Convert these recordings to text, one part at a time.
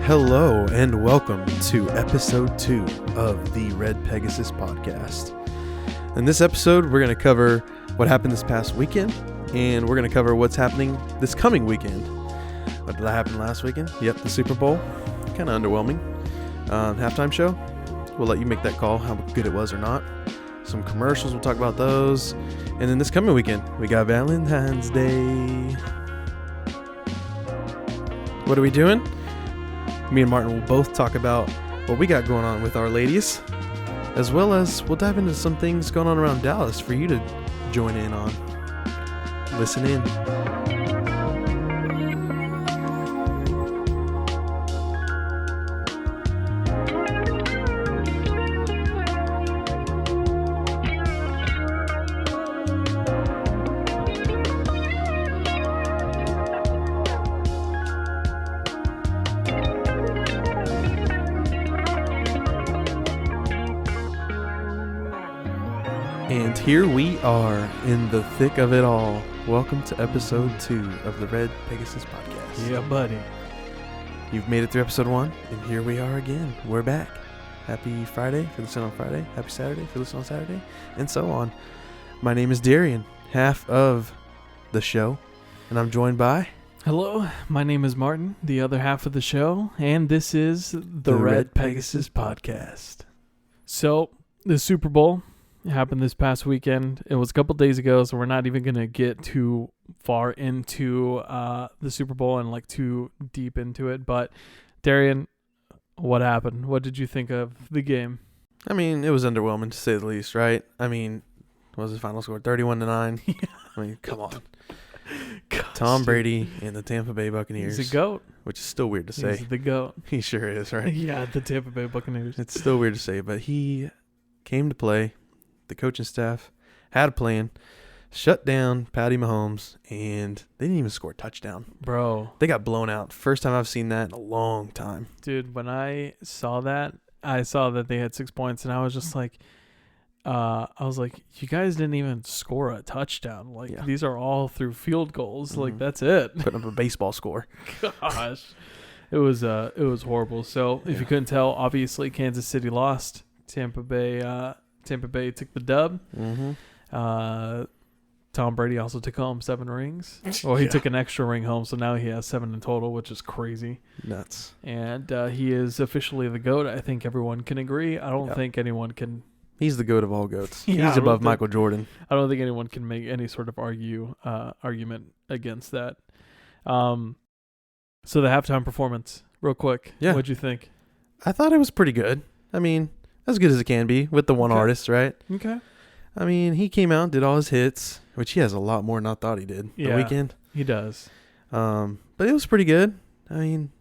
Hello and welcome to episode 2 of the Red Pegasus podcast. In this episode, we're going to cover what happened this past weekend, and we're going to cover what's happening this coming weekend. What did that happen last weekend? Yep, the Super Bowl. Kind of underwhelming. Halftime show. We'll let you make that call, how good it was or not. Some commercials, we'll talk about those. And then this coming weekend, we got Valentine's Day. What are we doing? Me and Martin will both talk about what we got going on with our ladies, as well as we'll dive into some things going on around Dallas for you to join in on. Listen in. And here we are in the thick of it all. Welcome to episode 2 of the Red Pegasus podcast. Yeah, buddy. You've made it through episode 1, and here we are again. We're back. Happy Friday if you listen on Friday. Happy Saturday if you listen on Saturday, and so on. My name is Darian, half of the show, and I'm joined by... Hello, my name is Martin, the other half of the show, and this is the Red Pegasus podcast. So, the Super Bowl happened this past weekend. It was a couple days ago, so we're not even going to get too far into the Super Bowl and like too deep into it. But Darian, what happened? What did you think of the game? I mean, it was underwhelming to say the least, right? I mean, what was the final score? 31-9. I mean, come on. Gosh, Tom Brady and the Tampa Bay Buccaneers. He's a GOAT. Which is still weird to say. He's the GOAT. He sure is, right? Yeah, the Tampa Bay Buccaneers. It's still weird to say, but he came to play. The coaching staff had a plan, shut down Patty Mahomes, and they didn't even score a touchdown. Bro. They got blown out. First time I've seen that in a long time. Dude, when I saw that they had 6 points, and I was just like, you guys didn't even score a touchdown. Like, Yeah. These are all through field goals. Mm-hmm. Like, that's it. Putting up a baseball score. Gosh. It was horrible. So, if you couldn't tell, obviously Kansas City lost. Tampa Bay took the dub. Mm-hmm. Tom Brady also took home 7 rings. Well, he took an extra ring home, so now he has 7 in total, which is crazy. Nuts. And he is officially the GOAT. I think everyone can agree. I don't think anyone can. He's the GOAT of all goats. Yeah, He's above Michael Jordan. I don't think anyone can make any sort of argument against that. So the halftime performance, real quick. Yeah. What'd you think? I thought it was pretty good. I mean, as good as it can be with the one artist, right? Okay. I mean, he came out, did all his hits, which he has a lot more than I thought he did the weekend. He does. But it was pretty good. I mean,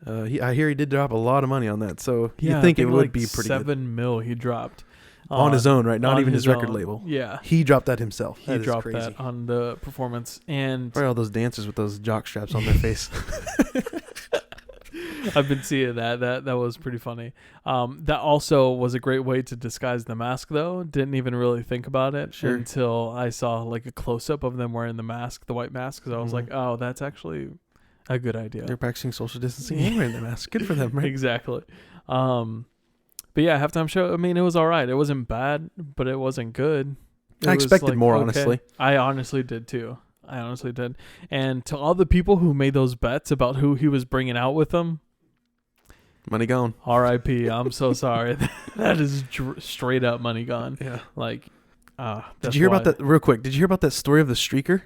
I hear he did drop a lot of money on that, so you think it would be pretty good. $7 million he dropped. On his own, right? Not even his record own. label. Yeah. He dropped that himself. He dropped that on the performance. And probably all those dancers with those jock straps on their face. I've been seeing that. That was pretty funny. That also was a great way to disguise the mask, though. Didn't even really think about it until I saw like a close-up of them wearing the mask, the white mask, because I was like, oh, that's actually a good idea. They're practicing social distancing and wearing the mask. Good for them, right? Exactly. But yeah, halftime show, I mean, it was all right. It wasn't bad, but it wasn't good. I expected more, honestly. I honestly did, too. I honestly did. And to all the people who made those bets about who he was bringing out with him, money gone. R.I.P. I'm so sorry. That is straight up money gone. Yeah. Like, did you hear about that real quick? Did you hear about that story of the streaker?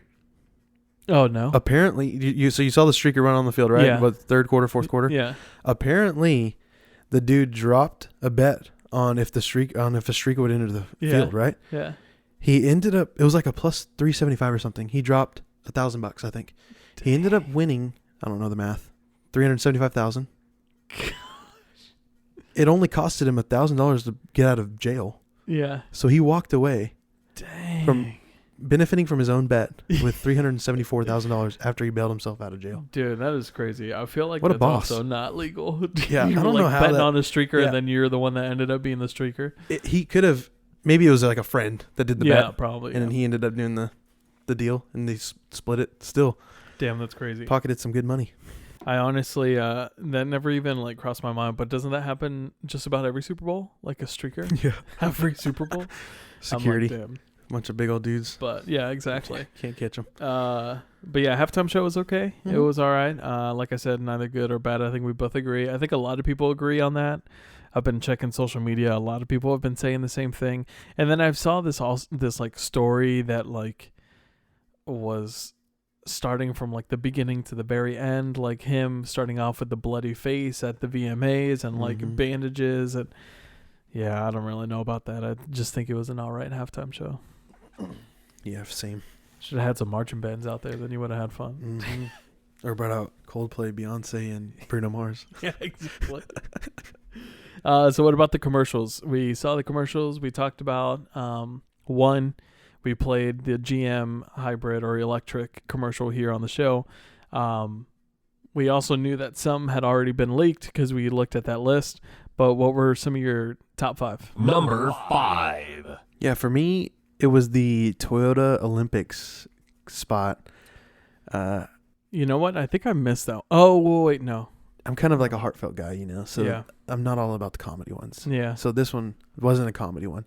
Oh, no. Apparently, you saw the streaker run on the field, right? Yeah. What, third quarter, fourth quarter? Yeah. Apparently, the dude dropped a bet on if the streaker would enter the field, right? Yeah. He ended up, it was like a plus 375 or something. He dropped $1,000, I think. Dang. He ended up winning, I don't know the math, $375,000. It only costed him $1,000 to get out of jail. Yeah. So he walked away from benefiting from his own bet with $374,000 after he bailed himself out of jail. Dude, that is crazy. I feel like what that's a boss. Also not legal. Yeah, you I don't were know how betting that, on a streaker, and then you're the one that ended up being the streaker. He could have. Maybe it was like a friend that did the bet. Yeah, probably. And then he ended up doing the deal, and they split it. Still, damn, that's crazy. Pocketed some good money. I honestly, that never even like crossed my mind. But doesn't that happen just about every Super Bowl? Like a streaker? Yeah. Every Super Bowl? Security. I'm like, damn. Bunch of big old dudes. But yeah, exactly. Can't catch them. But yeah, halftime show was okay. Mm-hmm. It was all right. Like I said, neither good or bad. I think we both agree. I think a lot of people agree on that. I've been checking social media. A lot of people have been saying the same thing. And then I saw this like story that like was starting from like the beginning to the very end, like him starting off with the bloody face at the VMAs and like bandages. And yeah, I don't really know about that. I just think it was an all right halftime show. Yeah, same. Should have had some marching bands out there, then you would have had fun. Or brought out Coldplay, Beyonce, and Bruno Mars. Yeah, exactly. So what about the commercials? We saw the commercials. We talked about one. We played the GM hybrid or electric commercial here on the show. We also knew that some had already been leaked because we looked at that list. But what were some of your top 5? Number 5. Yeah, for me, it was the Toyota Olympics spot. You know what? I think I missed that. Oh, wait, no. I'm kind of like a heartfelt guy, so yeah. I'm not all about the comedy ones. Yeah. So this one wasn't a comedy one.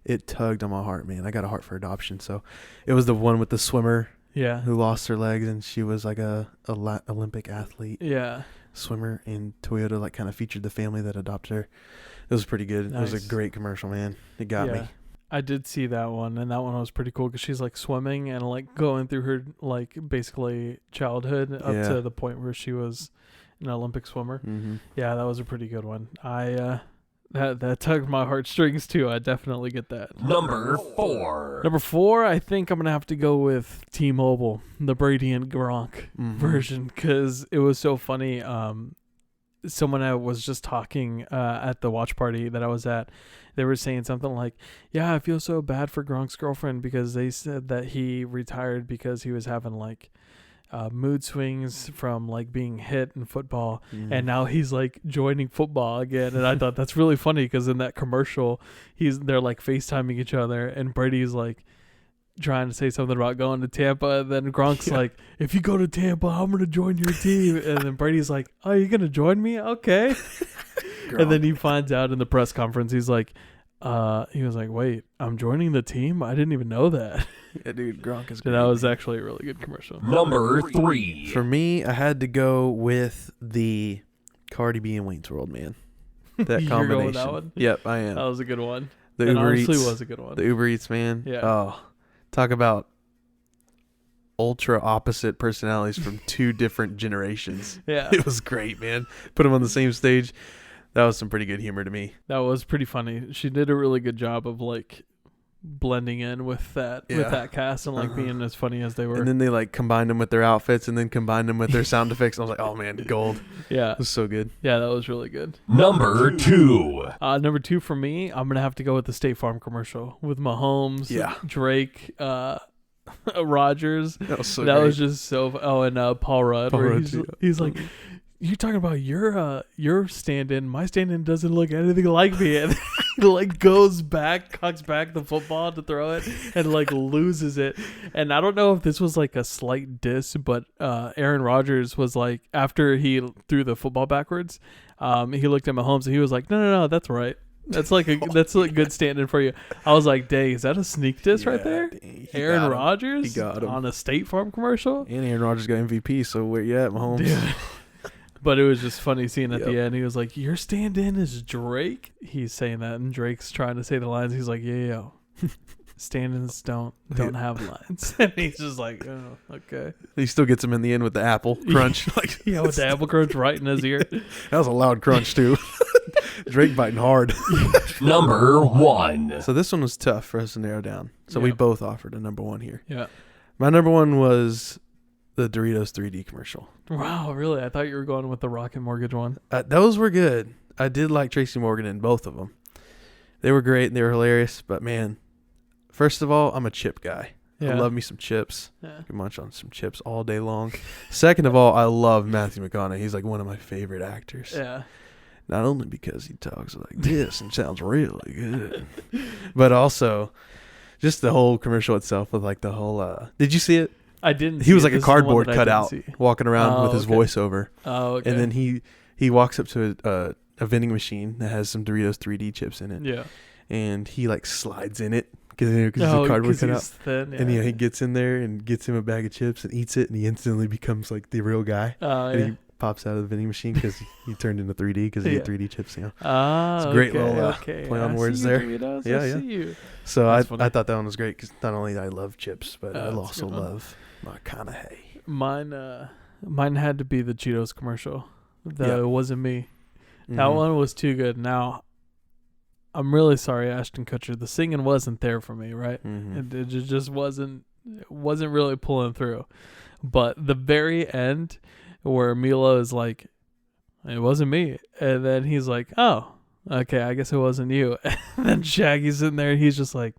It tugged on my heart, man. I got a heart for adoption. So it was the one with the swimmer who lost her legs, and she was like a Olympic athlete. Yeah. Swimmer, and Toyota like kind of featured the family that adopted her. It was pretty good. Nice. It was a great commercial, man. It got me. I did see that one, and that one was pretty cool because she's like swimming and like going through her like basically childhood up to the point where she was an Olympic swimmer. Mm-hmm. Yeah, that was a pretty good one. That tugged my heartstrings too. I definitely get that. Number 4. Number 4, I think I'm gonna have to go with T-Mobile, the Brady and Gronk version, because it was so funny. Someone I was just talking at the watch party that I was at, they were saying something like, "Yeah, I feel so bad for Gronk's girlfriend because they said that he retired because he was having like." Mood swings from like being hit in football, and now he's like joining football again. And I thought that's really funny because in that commercial, they're like FaceTiming each other, and Brady's like trying to say something about going to Tampa, and then Gronk's like, "If you go to Tampa, I'm gonna join your team." And then Brady's like, "Oh, you're gonna join me? Okay." And then he finds out in the press conference, he's like, he was like, "Wait, I'm joining the team? I didn't even know that." Yeah, dude, Gronk is great. That was actually a really good commercial. Number 3. For me, I had to go with the Cardi B and Wayne's World, man. That combination. You're going with that one? Yep, I am. That was a good one. The It Uber honestly Eats was a good one. The Uber Eats, man. Yeah. Oh, talk about ultra opposite personalities from 2 different generations. Yeah. It was great, man. Put them on the same stage. That was some pretty good humor to me. That was pretty funny. She did a really good job of like blending in with that cast and like being as funny as they were. And then they like combined them with their outfits and then combined them with their sound effects. I was like, oh man, gold. Yeah. It was so good. Yeah, that was really good. Number 2. Number 2 for me, I'm gonna have to go with the State Farm commercial with Mahomes, Drake, Rogers. That was so that great. was just so. Oh, and Paul Rudd. He's like, "You're talking about your stand-in. My stand-in doesn't look anything like me." And he like goes back, cocks back the football to throw it, and like loses it. And I don't know if this was like a slight diss, but Aaron Rodgers was like, after he threw the football backwards, he looked at Mahomes and he was like, "No, that's right. That's like a good stand-in for you." I was like, "Dang, is that a sneak diss right there?" Aaron Rodgers He got him on a State Farm commercial, and Aaron Rodgers got MVP. So where you at, Mahomes? Dude. But it was just funny seeing at the end. He was like, "Your stand-in is Drake." He's saying that, and Drake's trying to say the lines. He's like, "Yeah, stand-ins don't have lines." And he's just like, "Oh, okay." He still gets him in the end with the apple crunch. Yeah, with the apple crunch right in his ear. That was a loud crunch too. Drake biting hard. Number 1. So this one was tough for us to narrow down. So we both offered a number 1 here. Yeah. My number 1 was the Doritos 3D commercial. Wow, really? I thought you were going with the Rocket Mortgage one. Those were good. I did like Tracy Morgan in both of them. They were great and they were hilarious. But man, first of all, I'm a chip guy. Yeah. I love me some chips. Yeah. I can munch on some chips all day long. Second of all, I love Matthew McConaughey. He's like one of my favorite actors. Yeah. Not only because he talks like this and sounds really good, but also just the whole commercial itself with like the whole. Did you see it? I didn't. He was see like it. a This is the one cardboard that I didn't cutout see. walking around with his okay. voiceover. Oh, okay. And then he walks up to a vending machine that has some Doritos 3D chips in it. yeah. And he like slides in it because it's a cardboard cutout. He's thin, yeah. And he gets in there and gets him a bag of chips and eats it, and he instantly becomes like the real guy. And yeah. he pops out of the vending machine because he turned into 3D because he had 3D chips. It's a great little play on words there. Doritos, Yeah, I yeah. see you. So I That's funny. thought that one was great because not only I love chips, but I That's a also good one. love McConaughey. Mine had to be the Cheetos commercial. Yeah. It wasn't me. That Mhm. one was too good. Now, I'm really sorry, Ashton Kutcher. The singing wasn't there for me, right? Mhm. It just wasn't really pulling through. But the very end, where Milo is like, "It wasn't me," and then he's like, "Oh, okay, I guess it wasn't you." And then Shaggy's in there, and he's just like,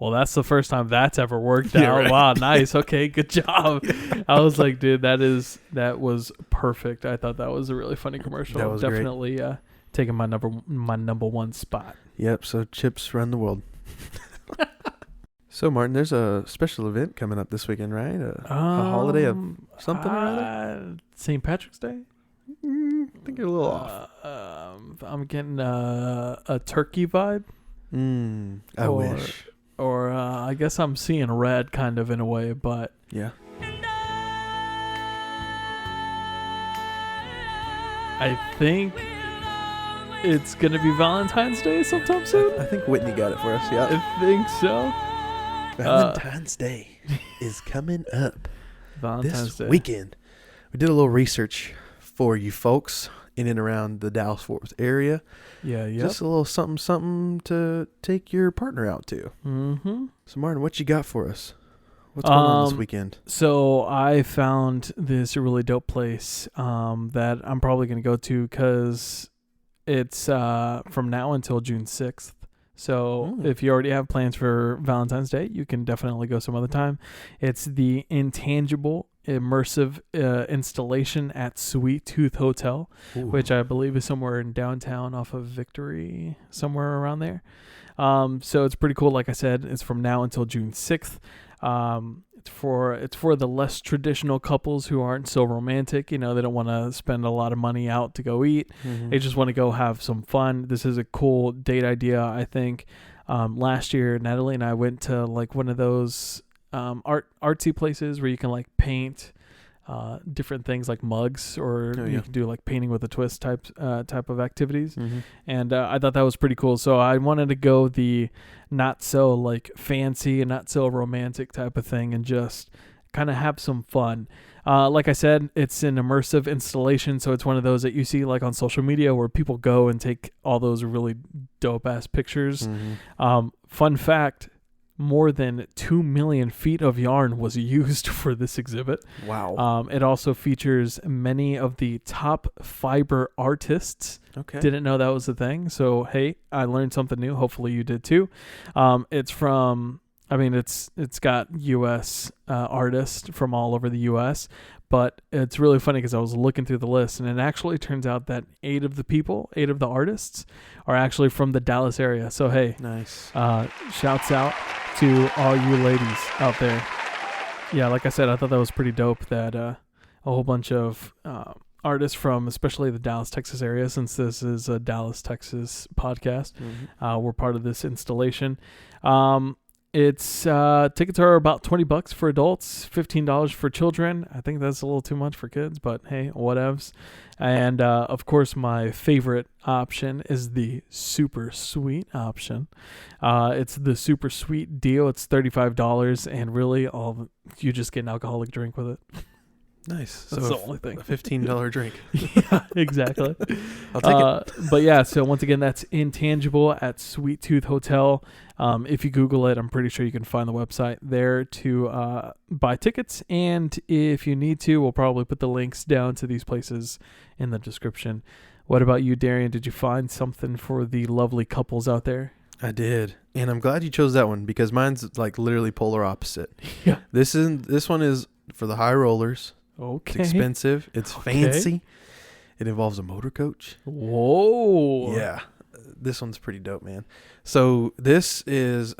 "Well, that's the first time that's ever worked Yeah, out. right. Wow, nice. Okay, good job." I was like, dude, that was perfect. I thought that was a really funny commercial. That was great. Definitely taking my number one spot. Yep. So chips run the world. So Martin, there's a special event coming up this weekend, right? A holiday of something or other. St. Patrick's Day. I think you're a little off. I'm getting a turkey vibe. I or- wish. Or I guess I'm seeing red kind of in a way, but Yeah. I think it's going to be Valentine's Day sometime soon. I think Whitney got it for us. Yeah. I think so. Valentine's Day is coming up Valentine's this Day. weekend. We did a little research for you folks in and around the Dallas-Fort Worth area. Yeah, Just a little something to take your partner out to. Mm-hmm. So Martin, what you got for us? What's going on this weekend? So I found this really dope place that I'm probably going to go to because it's from now until June 6th. So if you already have plans for Valentine's Day, you can definitely go some other time. It's the Intangible Immersive Installation at Sweet Tooth Hotel, which I believe is somewhere in downtown off of Victory, somewhere around there. So it's pretty cool. Like I said, it's from now until June 6th. It's for the less traditional couples who aren't so romantic. You know, they don't want to spend a lot of money out to go eat. Mm-hmm. They just want to go have some fun. This is a cool date idea, I think. Last year, Natalie and I went to like one of those artsy places where you can like paint different things like mugs, or you can do like painting with a twist type of activities. Mm-hmm. And I thought that was pretty cool. So I wanted to go the not so like fancy and not so romantic type of thing and just kind of have some fun. Like I said, it's an immersive installation. So it's one of those that you see like on social media where people go and take all those really dope ass pictures. Mm-hmm. Fun fact, more than 2 million feet of yarn was used for this exhibit. Wow. It also features many of the top fiber artists. Okay. Didn't know that was a thing. So, hey, I learned something new. Hopefully you did too. It's got U.S. Artists from all over the U.S., but it's really funny because I was looking through the list, and it actually turns out that 8 of the artists are actually from the Dallas area. So, hey, Nice. shouts out to all you ladies out there. Yeah, like I said, I thought that was pretty dope that a whole bunch of artists from especially the Dallas, Texas area, since this is a Dallas, Texas podcast, were part of this installation. It's tickets are about $20 for adults, $15 for children. I think that's a little too much for kids, but hey, whatevs. And of course, my favorite option is the super sweet option. It's the super sweet deal. It's $35, and really, you just get an alcoholic drink with it. Nice. That's So the only thing. a $15 drink. Yeah, exactly. I'll take it. But yeah, so once again, that's Intangible at Sweet Tooth Hotel. If you Google it, I'm pretty sure you can find the website there to buy tickets. And if you need to, we'll probably put the links down to these places in the description. What about you, Darian? Did you find something for the lovely couples out there? I did. And I'm glad you chose that one because mine's like literally polar opposite. Yeah. This one is for the high rollers. Okay. It's expensive. It's fancy. It involves a motor coach. Whoa. Yeah. This one's pretty dope, man. So this is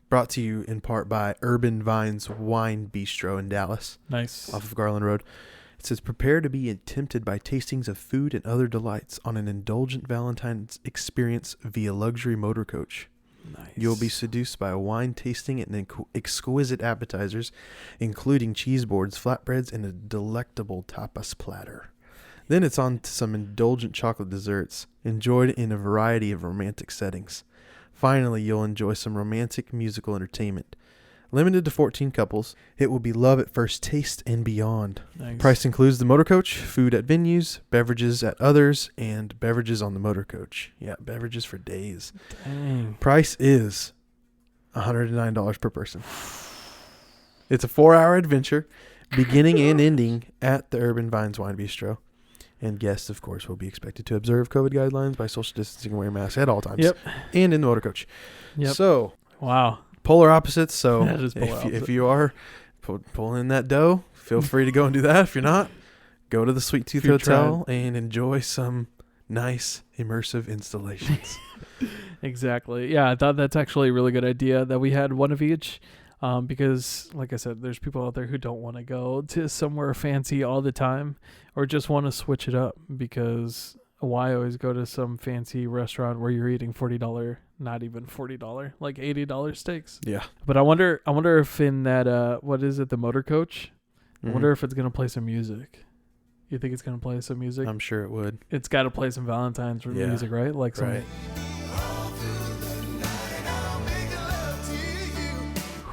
brought to you in part by Urban Vines Wine Bistro in Dallas, Nice. off of Garland Road. It says, prepare to be tempted by tastings of food and other delights on an indulgent Valentine's experience via luxury motor coach. Nice. You'll be seduced by a wine tasting and exquisite appetizers, including cheese boards, flatbreads, and a delectable tapas platter. Then it's on to some indulgent chocolate desserts, enjoyed in a variety of romantic settings. Finally, you'll enjoy some romantic musical entertainment. Limited to 14 couples, it will be love at first taste and beyond. Nice. Price includes the motor coach, food at venues, beverages at others, and beverages on the motor coach. Yeah, beverages for days. Dang. Price is $109 per person. It's a 4-hour adventure, beginning and ending at the Urban Vines Wine Bistro. And guests, of course, will be expected to observe COVID guidelines by social distancing and wear masks at all times. Yep. And in the motor coach. Yep. So, Wow. polar opposites. So, That is polar opposite. if you are pulling in that dough, feel free to go and do that. If you're not, go to the Sweet Tooth If you're Hotel and enjoy some nice immersive installations. Exactly. Yeah, I thought that's actually a really good idea that we had one of each. Because, like I said, there's people out there who don't want to go to somewhere fancy all the time or just want to switch it up. Because why always go to some fancy restaurant where you're eating $40, not even $40, like $80 steaks? Yeah. But I wonder if in that, what is it, the motor coach? I wonder if it's going to play some music. You think it's going to play some music? I'm sure it would. It's got to play some Valentine's music, right? Like some. Right.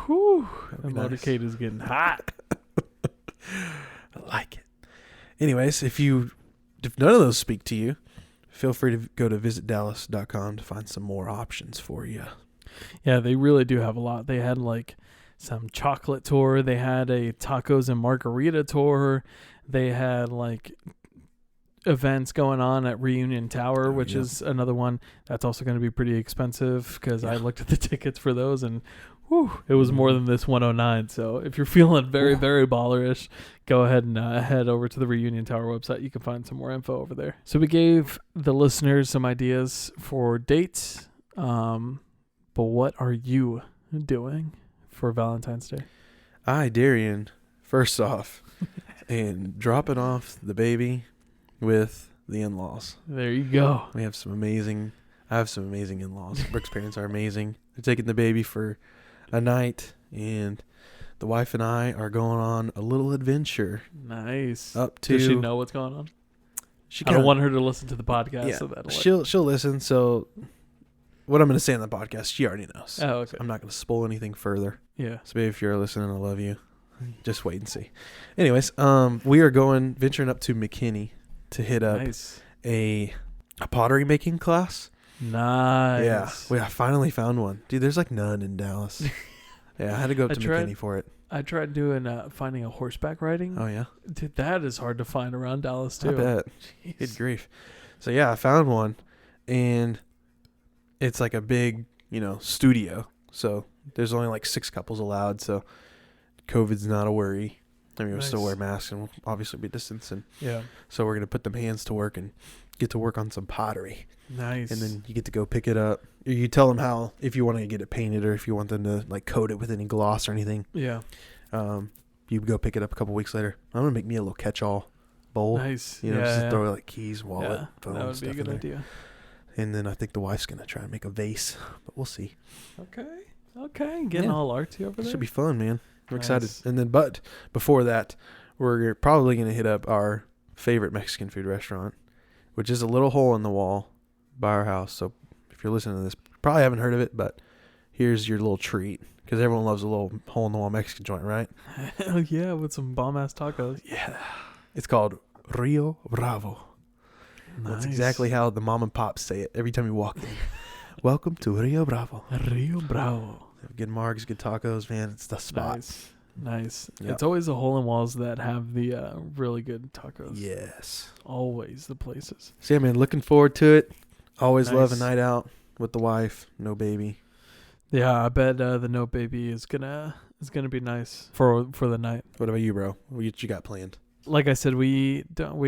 Whew. The be nice. motorcade is getting hot. I like it. Anyways, if none of those speak to you, feel free to go to visitdallas.com to find some more options for you. Yeah, they really do have a lot. They had like some chocolate tour. They had a tacos and margarita tour. They had like events going on at Reunion Tower, which is another one that's also going to be pretty expensive because I looked at the tickets for those and it was more than this 109. So if you're feeling very, very ballerish, go ahead and head over to the Reunion Tower website. You can find some more info over there. So we gave the listeners some ideas for dates. But what are you doing for Valentine's Day? Darian, first off, and dropping off the baby with the in-laws. There you go. I have some amazing in-laws. Brooke's parents are amazing. They're taking the baby for a night, and the wife and I are going on a little adventure. Nice. Up to. Does she know what's going on? I don't want her to listen to the podcast. Yeah, So that'll she'll listen. So what I'm going to say on the podcast, she already knows. Oh, okay. I'm not going to spoil anything further. Yeah. So maybe if you're listening, I love you. Just wait and see. Anyways, we are venturing up to McKinney to hit up a pottery making class. Nice. Yeah, I finally found one. Dude, there's like none in Dallas. Yeah, I had to go up to McKinney for it. I tried doing finding a horseback riding. Oh, yeah? Dude, that is hard to find around Dallas, too. I bet. Jeez. Good grief. So, yeah, I found one, and it's like a big, studio. So there's only like 6 couples allowed, so COVID's not a worry. I mean, we'll still wear masks, and we'll obviously be distancing. Yeah. So we're going to put them hands to work and get to work on some pottery. Nice. And then you get to go pick it up. You tell them how, if you want to get it painted or if you want them to like coat it with any gloss or anything. Yeah. You go pick it up a couple weeks later. I'm going to make me a little catch-all bowl. Nice. Just throw like keys, wallet, Yeah, phone, that would be stuff a good in there. idea. And then I think the wife's going to try and make a vase, but we'll see. Okay. Getting all artsy over there. Should be fun, man. I'm Nice. excited. And then, but before that, we're probably going to hit up our favorite Mexican food restaurant, which is a little hole in the wall by our house. So if you're listening to this, probably haven't heard of it, but here's your little treat, because everyone loves a little hole in the wall Mexican joint, right? Hell yeah, with some bomb ass tacos. Yeah. It's called Rio Bravo. That's exactly how the mom and pops say it every time you walk in. Welcome to Rio Bravo. Rio Bravo. Good margs, good tacos, man. It's the spot. Nice. Yep. It's always the hole in walls that have the really good tacos. Yes. Always the places. So yeah, man, looking forward to it. Always love a Nice. night out with the wife, no baby. Yeah, I bet the no baby is gonna be nice for the night. What about you, bro? What you got planned? Like I said, we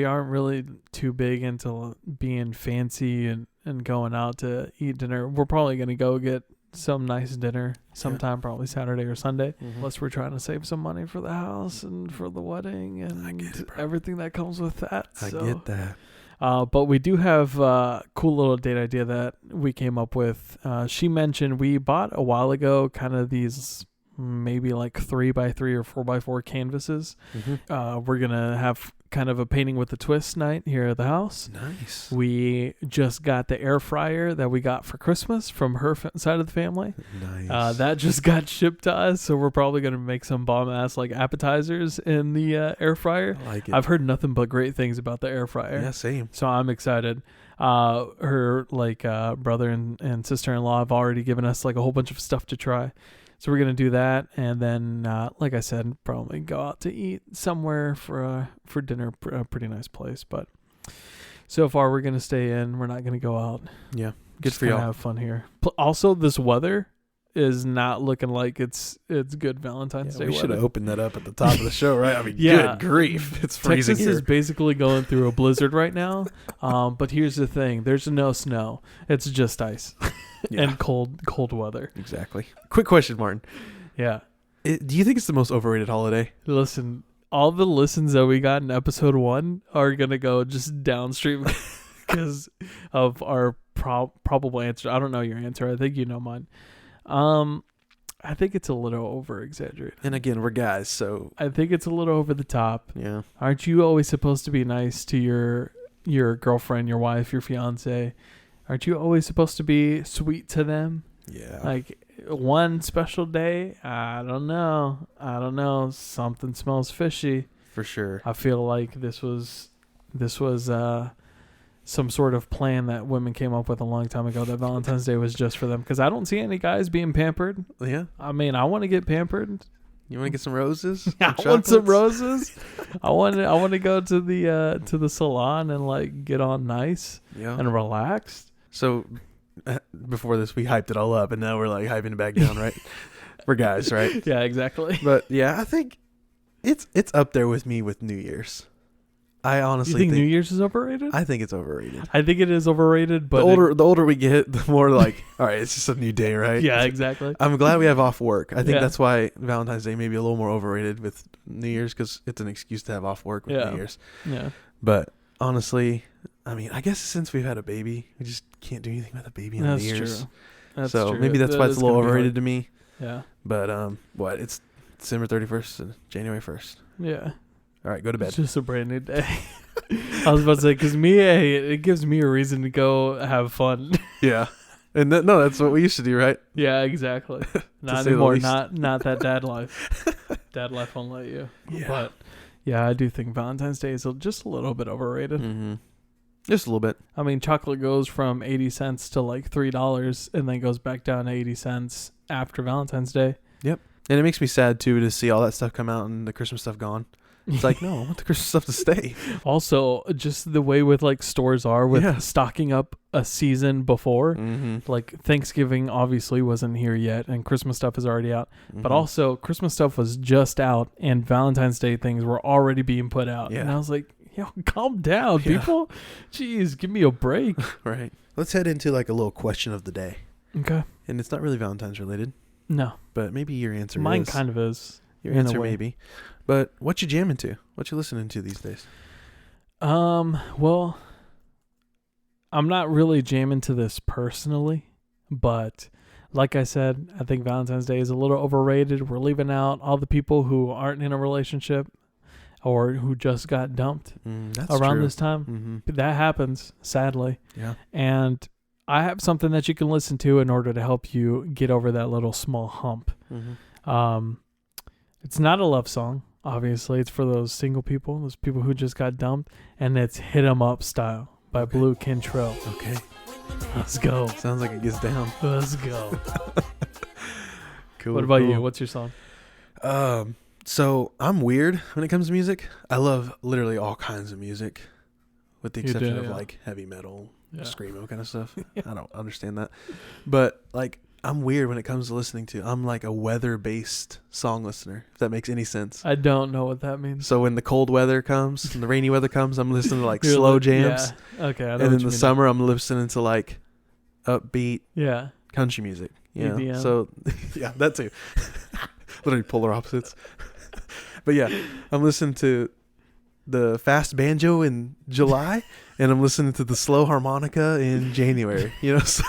aren't really too big into being fancy and going out to eat dinner. We're probably gonna go get some nice dinner sometime, probably Saturday or Sunday. Mhm. Unless we're trying to save some money for the house and for the wedding and everything that comes with that. I get that. But we do have a cool little date idea that we came up with. She mentioned we bought a while ago kind of these maybe like 3x3 or 4x4 canvases. Mm-hmm. We're going to have kind of a painting with a twist night here at the house. Nice. We just got the air fryer that we got for Christmas from her side of the family. Nice. That just got shipped to us, so we're probably going to make some bomb-ass like appetizers in the air fryer. I like it. I've heard nothing but great things about the air fryer. Yeah, same. So I'm excited. Her brother and sister-in-law have already given us like a whole bunch of stuff to try. So we're going to do that. And then, like I said, probably go out to eat somewhere for dinner, a pretty nice place. But so far we're going to stay in. We're not going to go out. Yeah. Good Just for gonna y'all. have fun here. Also, this weather is not looking like it's good Valentine's Day We should weather. have opened that up at the top of the show, right? I mean, Yeah. good grief. It's freezing Texas here. is basically going through a blizzard right now. But here's the thing. There's no snow. It's just ice Yeah. and cold weather. Exactly. Quick question, Martin. Yeah. Do you think it's the most overrated holiday? Listen, all the listens that we got in episode 1 are going to go just downstream because of our probable answer. I don't know your answer. I think you know mine. I think it's a little over-exaggerated. And again, we're guys, so I think it's a little over the top. yeah. Aren't you always supposed to be nice to your girlfriend, your wife, your fiance? Aren't you always supposed to be sweet to them? Yeah. Like one special day, I don't know. Something smells fishy. For sure. I feel like this was some sort of plan that women came up with a long time ago that Valentine's Day was just for them. Because I don't see any guys being pampered. Yeah. I mean, I want to get pampered. You want to get some roses? I want some roses. I want to go to the salon and like get on nice Yeah. and relaxed. So before this, we hyped it all up, and now we're like hyping it back down, right? We're guys, right? Yeah, exactly. But yeah, I think it's up there with me with New Year's. I honestly You think New Year's is overrated? I think it's overrated. I think it is overrated, but The older we get, the more like, all right, it's just a new day, right? yeah, exactly. I'm glad we have off work. I think Yeah. that's why Valentine's Day may be a little more overrated with New Year's, because it's an excuse to have off work with Yeah. New Year's. Yeah. But honestly, I mean, I guess since we've had a baby, we just can't do anything with a baby on That's New Year's. true. That's So true. maybe that's That why it's is a little gonna be overrated hard. to me. Yeah. But what? It's December 31st and January 1st. Yeah. All right, go to bed. It's just a brand new day. I was about to say, because it gives me a reason to go have fun. Yeah. And no, that's what we used to do, right? Yeah, exactly. Not say the anymore. least. Not that dad life. Dad life won't let you. Yeah. But yeah, I do think Valentine's Day is just a little bit overrated. Mm-hmm. Just a little bit. I mean, chocolate goes from 80 cents to like $3 and then goes back down to 80 cents after Valentine's Day. And it makes me sad, too, to see all that stuff come out and the Christmas stuff gone. It's like, no, I want the Christmas stuff to stay. Also, just the way with like stores are with Yeah. stocking up a season before. Mm-hmm. Like Thanksgiving obviously wasn't here yet and Christmas stuff is already out. Mm-hmm. But also Christmas stuff was just out and Valentine's Day things were already being put out. Yeah. And I was like, yo, calm down, Yeah. people. Jeez, give me a break. Right. Let's head into like a little question of the day. Okay. And it's not really Valentine's related, No. but maybe your answer Mine is. kind of is. Your in a answer way. maybe. But what you jamming to? What you listening to these days? Well, I'm not really jamming to this personally, but like I said, I think Valentine's Day is a little overrated. We're leaving out all the people who aren't in a relationship or who just got dumped That's around true. this time. Mm-hmm. That happens, sadly. Yeah. And I have something that you can listen to in order to help you get over that little small hump. Mm-hmm. It's not a love song, obviously. It's for those single people, those people who just got dumped, and it's Hit 'Em Up Style by Blue Cantrell. Okay. Let's go. Sounds like it gets down. Let's go. Cool. What about you? cool. What's your song? So I'm weird when it comes to music. I love literally all kinds of music, with the You exception do, of yeah. like heavy metal, Yeah. screamo kind of stuff. I don't understand that, but like I'm weird when it comes to listening to. I'm like a weather-based song listener, if that makes any sense. I don't know what that means. So when the cold weather comes and the rainy weather comes, I'm listening to like You're slow li- jams, Yeah. Okay. I know and what in you the mean. summer I'm listening to like upbeat Yeah. country music. You know, EDM. so yeah, that too. Literally polar opposites. But yeah, I'm listening to the fast banjo in July, and I'm listening to the slow harmonica in January. You know, so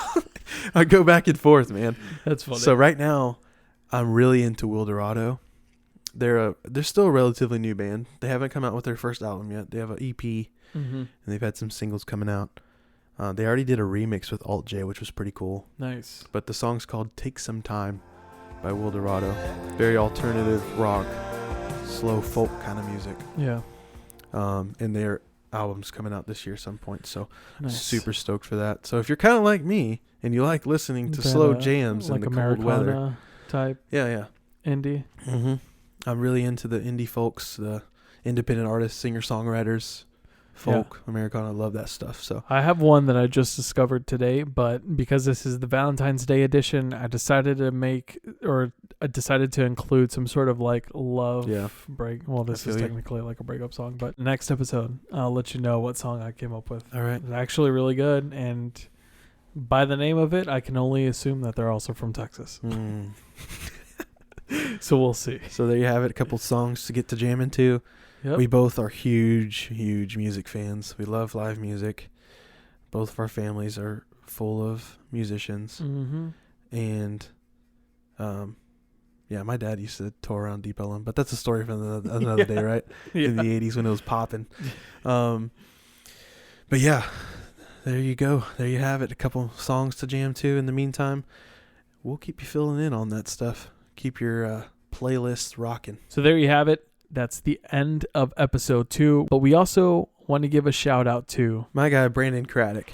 I go back and forth, man. That's funny. So right now, I'm really into Wildorado. They're still a relatively new band. They haven't come out with their first album yet. They have an EP, and they've had some singles coming out. They already did a remix with Alt J, which was pretty cool. Nice. But the song's called Take Some Time by Wildorado. Very alternative rock, slow folk kind of music. Yeah. And their album's coming out this year some point, so Nice. super stoked for that. So if you're kind of like me and you like listening to slow jams like in the cold weather, Americana type yeah. indie. Mm-hmm. I'm really into the indie folks, the independent artists, singer-songwriters, folk, Americana. I love that stuff. So I have one that I just discovered today, but because this is the Valentine's Day edition, I decided to include some sort of like love break. Well, this is technically like a breakup song, but next episode, I'll let you know what song I came up with. All right. It's actually really good, and by the name of it, I can only assume that they're also from Texas. So we'll see. So there you have it. A couple songs to get to jam into. Yep. We both are huge music fans. We love live music. Both of our families are full of musicians. Mm-hmm. And, my dad used to tour around Deep Ellum, but that's a story for another day, right? In the 80s when it was popping. But yeah, there you go. There you have it. A couple songs to jam to. In the meantime, we'll keep you filling in on that stuff. Keep your playlist rocking. So there you have it. That's the end of episode 2. But we also want to give a shout out to my guy, Brandon Craddock.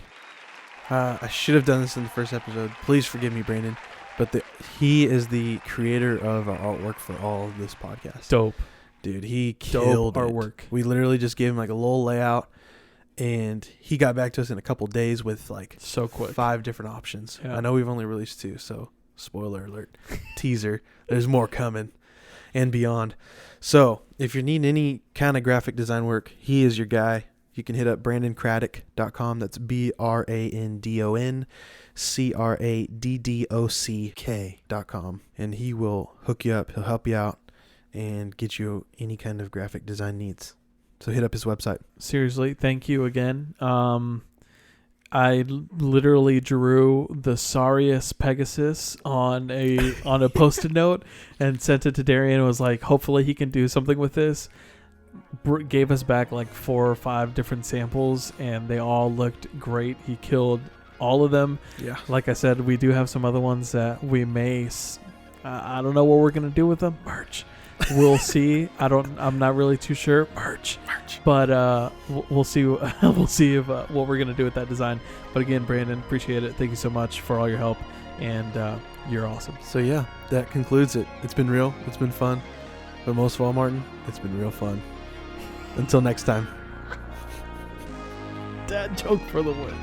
I should have done this in the first episode. Please forgive me, Brandon. But he is the creator of our artwork for all of this podcast. Dope. Dude, he killed artwork. We literally just gave him like a little layout, and he got back to us in a couple days with like so quick 5 different options. Yeah. I know we've only released 2, so spoiler alert. Teaser. There's more coming and beyond. So if you're needing any kind of graphic design work, he is your guy. You can hit up brandoncraddock.com. That's BrandonCraddock.com. And he will hook you up. He'll help you out and get you any kind of graphic design needs. So hit up his website. Seriously, thank you again. I literally drew the sorriest Pegasus on a Post-it note and sent it to Darian and was like, hopefully he can do something with this. Gave us back like 4 or 5 different samples, and they all looked great. He killed all of them. Yeah. Like I said, we do have some other ones that we may... I don't know what we're going to do with them. Merch. We'll see. I'm not really too sure. Merch. But we'll see. We'll see if what we're gonna do with that design. But again, Brandon, appreciate it. Thank you so much for all your help, and you're awesome. So yeah, that concludes it. It's been real. It's been fun. But most of all, Martin, it's been real fun. Until next time. Dad joke for the win.